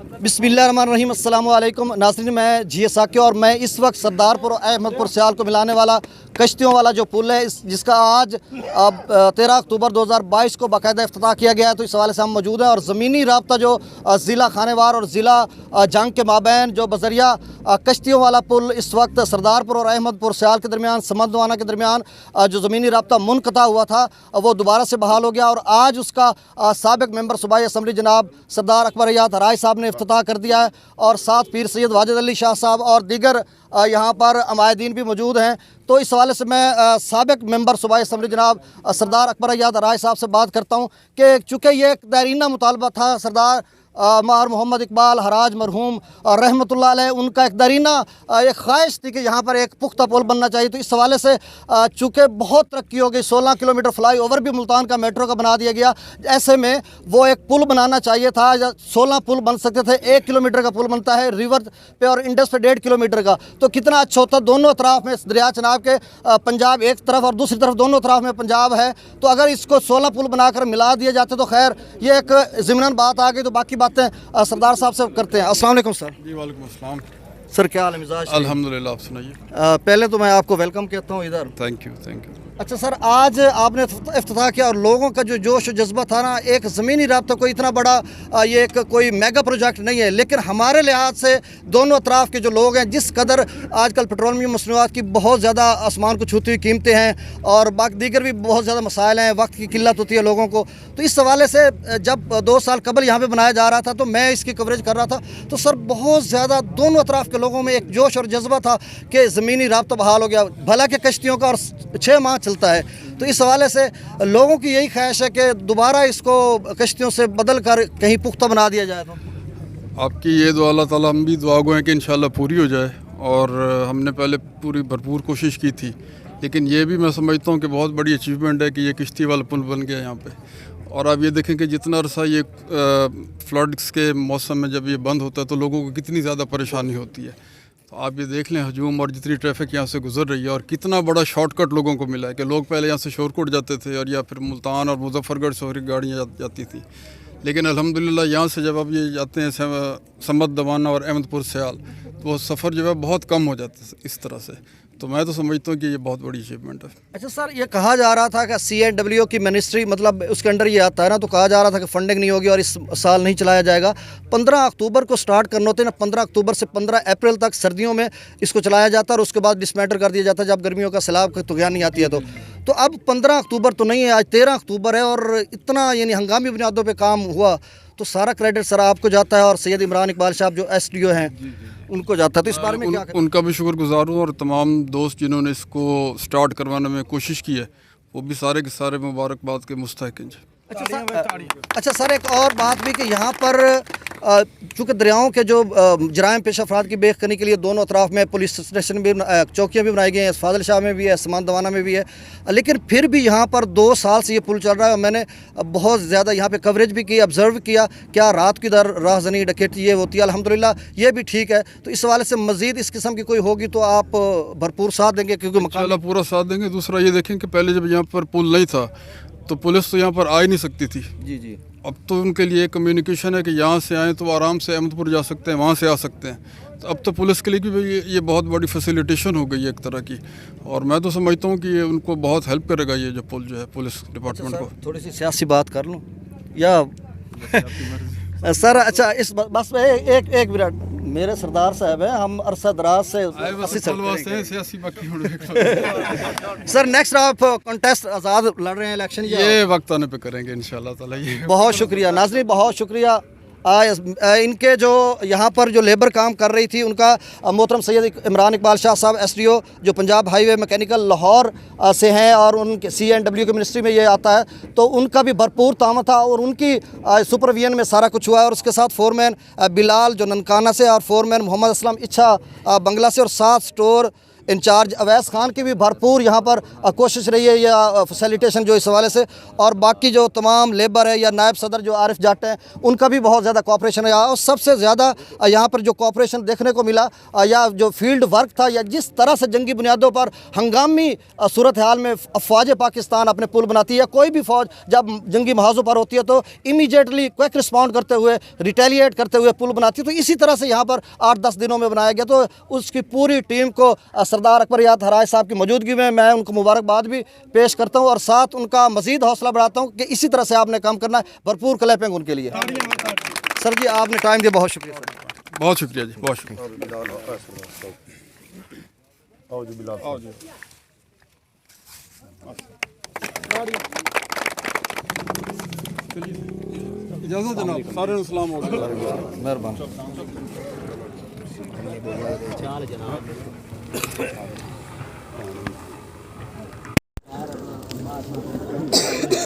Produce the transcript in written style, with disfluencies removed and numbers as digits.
बिस्मिल्लाहिर्रहमानिर्रहीम, अस्सलाम वालेकुम नाज़रीन। मैं जी साकिब और मैं इस वक्त सरदारपुर और अहमदपुर सियाल को मिलाने वाला कश्तियों वाला जो पुल है जिसका आज 13 अक्टूबर 2022 को बाकायदा इफ्तिताह किया गया है, तो इस हवाले से हम मौजूद हैं। और ज़मीनी राब्ता जो ज़िला खानेवार और ज़िला जंग के माबैन जो बजरिया कश्तियों वाला पुल इस वक्त सरदारपुर और अहमदपुर सियाल के दरमियान समदवाना के दरमियान जो ज़मीनी राब्ता मुनक़ता हुआ था वो दोबारा से बहाल हो गया। और आज उसका साबिक़ मेंबर सूबाई असम्बली जनाब सरदार अकबर हयात हराज साहब ने इफ्तिताह कर दिया है, और साथ पीर सैयद वाजिद अली शाह साहब और दीगर यहाँ पर अमायदीन भी मौजूद हैं। तो इस हवाले से मैं साबिक़ मेंबर सूबाई असम्बली जनाब सरदार अकबर हयात हराज साहब से बात करता हूँ कि चूँकि ये एक दायरीना मुतालबा था सरदार मार मोहम्मद इकबाल हराज मरहूम रहमतुल्लाह अलैह, उनका एक दरीना एक ख्वाहिश थी कि यहाँ पर एक पुख्ता पुल बनना चाहिए। तो इस हवाले से चूँकि बहुत तरक्की हो गई, 16 किलोमीटर फ्लाई ओवर भी मुल्तान का मेट्रो का बना दिया गया, ऐसे में वो एक पुल बनाना चाहिए था। 16 पुल बन सकते थे, 1 किलोमीटर का पुल बनता है रिवर पे और इंडस पे 1.5 किलोमीटर का, तो कितना अच्छा होता। दोनों तरफ में दरिया चनाब के पंजाब एक तरफ और दूसरी तरफ दोनों तरफ में पंजाब है, तो अगर इसको 16 पुल बनाकर मिला दिए जाते तो खैर ये एक ज़िमनन बात आ गई। तो बाकी बातें सरदार साहब से करते हैं। अस्सलाम वालेकुम सर। जी वालेकुम अस्सलाम सर, क्या हाल है, मिजाज? अल्हम्दुलिल्लाह, आप सुनाइए। पहले तो मैं आपको वेलकम कहता हूँ इधर। Thank you. अच्छा सर, आज आपने इफ्तिताह किया और लोगों का जो जोश और जज्बा था ना, एक ज़मीनी राब्ता कोई इतना बड़ा ये एक कोई मेगा प्रोजेक्ट नहीं है, लेकिन हमारे लिहाज से दोनों अतराफ़ के जो लोग हैं, जिस कदर आजकल पेट्रोलियम मसनूआत की बहुत ज़्यादा आसमान को छूती हुई कीमतें हैं और बाकी दीगर भी बहुत ज़्यादा मसाइल हैं, वक्त की किल्लत होती है लोगों को, तो इस हवाले से जब 2 साल कबल यहाँ पर बनाया जा रहा था तो मैं इसकी कवरेज कर रहा था, तो सर बहुत ज़्यादा दोनों अतराफ़ के लोगों में एक जोश और जज्बा था कि ज़मीनी राब्ता बहाल हो गया, भला के कश्तियों का और 6 माह चलता है। तो इस हवाले से लोगों की यही ख्वाहिश है कि दोबारा इसको कश्तियों से बदल कर कहीं पुख्ता बना दिया जाए। तो आपकी ये दुआ अल्लाह ताला हम भी दुआ गो हैं कि इंशाल्लाह पूरी हो जाए, और हमने पहले पूरी भरपूर कोशिश की थी, लेकिन ये भी मैं समझता हूँ कि बहुत बड़ी अचीवमेंट है कि ये किश्ती वाला पुल बन गया यहाँ पे। और आप ये देखें कि जितना अरसा ये फ्लड्स के मौसम में जब ये बंद होता है तो लोगों को कितनी ज़्यादा परेशानी होती है। तो आप ये देख लें हजूम और जितनी ट्रैफिक यहाँ से गुजर रही है, और कितना बड़ा शॉर्टकट लोगों को मिला है कि लोग पहले यहाँ से शोरकोट जाते थे और या फिर मुल्तान और मुजफ्फरगढ़ से गाड़ियाँ जाती थी, लेकिन अल्हम्दुलिल्लाह यहाँ से जब अब ये जाते हैं समदवाना और अहमदपुर सियाल तो वो सफ़र जो है बहुत कम हो जाता है इस तरह से। तो मैं तो समझता हूँ कि ये बहुत बड़ी अचीवमेंट है। अच्छा सर, ये कहा जा रहा था कि CNW की मिनिस्ट्री मतलब उसके अंडर ये आता है ना, तो कहा जा रहा था कि फंडिंग नहीं होगी और इस साल नहीं चलाया जाएगा। 15 अक्टूबर को स्टार्ट करना होते ना, 15 अक्टूबर से 15 अप्रैल तक सर्दियों में इसको चलाया जाता है और उसके बाद डिसमेंटल कर दिया जाता है जब गर्मियों का सैलाब की तुगयान नहीं आती है। तो अब 15 अक्टूबर तो नहीं है, आज 13 अक्टूबर है और इतना यानी हंगामी बुनियादों पर काम हुआ, तो सारा क्रेडिट सर आपको जाता है और सैयद इमरान इकबाल साहब जो SDO हैं उनको जाता है। तो इस बारे में क्या उनका भी शुक्रगुजार हूँ, और तमाम दोस्त जिन्होंने इसको स्टार्ट करवाने में कोशिश की है वो भी सारे के सारे मुबारकबाद के मुस्तहिक हैं। अच्छा सर, एक और बात भी कि यहाँ पर चूँकि दरियाओं के जो जराइम पेश अफराद की बेख करने के लिए दोनों अतराफ़ में पुलिस स्टेशन भी चौकियाँ भी बनाई गई हैं, फाजिल शाह में भी है, समदवाना में भी है, लेकिन फिर भी यहाँ पर 2 साल से ये पुल चल रहा है। और मैंने बहुत ज़्यादा यहाँ पे कवरेज भी की, ऑब्ज़र्व किया क्या रात की दर राहज़नी डकैती ये होती है, अल्हम्दुलिल्लाह ये भी ठीक है। तो इस हवाले से मज़ीद इस किस्म की कोई होगी तो आप भरपूर साथ देंगे? क्योंकि इंशाअल्लाह पूरा साथ देंगे। दूसरा ये देखें कि पहले जब यहाँ पर पुल नहीं था तो पुलिस तो यहाँ पर आ ही नहीं सकती थी। जी। अब तो उनके लिए कम्युनिकेशन है कि यहाँ से आएँ तो आराम से अहमदपुर जा सकते हैं, वहाँ से आ सकते हैं। तो अब तो पुलिस के लिए भी ये बहुत बड़ी फैसिलिटेशन हो गई है एक तरह की, और मैं तो समझता हूँ कि ये उनको बहुत हेल्प करेगा ये जो पुल जो है पुलिस डिपार्टमेंट को। थोड़ी सी सियासी बात कर लूँ या सर? अच्छा, इस बस में एक मिनट, मेरे सरदार साहब हैं, हम अरसा दराज से सर नेक्स्ट आप कॉन्टेस्ट आज़ाद लड़ रहे हैं इलेक्शन, ये वक्त आने पे करेंगे इंशाल्लाह ताला। ये बहुत शुक्रिया नाज़रीन, बहुत शुक्रिया। इनके जो यहाँ पर जो लेबर काम कर रही थी उनका मोहतरम सैयद इमरान इकबाल शाह साहब SDO जो पंजाब हाईवे मैकेनिकल लाहौर से हैं और उनके CNW की मिनिस्ट्री में ये आता है, तो उनका भी भरपूर तामत था और उनकी सुपरविजन में सारा कुछ हुआ है। और उसके साथ फोरमैन बिलाल जो ननकाना से और फोरमैन मोहम्मद असलम इच्छा बंगला से और 7 स्टोर इंचार्ज अवैस खान की भी भरपूर यहाँ पर कोशिश रही है या फैसिलिटेशन जो इस हवाले से, और बाकी जो तमाम लेबर है या नायब सदर जो आरिफ जाट हैं उनका भी बहुत ज़्यादा कोऑपरेशन है। और सबसे ज़्यादा यहाँ पर जो कोऑपरेशन देखने को मिला या जो फील्ड वर्क था या जिस तरह से जंगी बुनियादों पर हंगामी सूरत हाल में फ़ौज पाकिस्तान अपने पुल बनाती है, कोई भी फ़ौज जब जंगी महाजों पर होती है तो इमीडिएटली क्विक रिस्पॉन्ड करते हुए रिटेलिएट करते हुए पुल बनाती है। तो इसी तरह से यहाँ पर 8-10 दिनों में बनाया गया। तो उसकी पूरी टीम को सरदार अकबर याद हराज साहब की मौजूदगी में मैं उनको मुबारकबाद भी पेश करता हूँ और साथ उनका मज़ीद हौसला बढ़ाता हूँ कि इसी तरह से आपने काम करना है। भरपूर क्लैपिंग उनके लिए। सर जी आपने टाइम दिया, बहुत शुक्रिया सर। बहुत शुक्रिया जी, बहुत शुक्रिया। इजाज़त जनाब, सारे सलाम हो गया। मेहरबानी।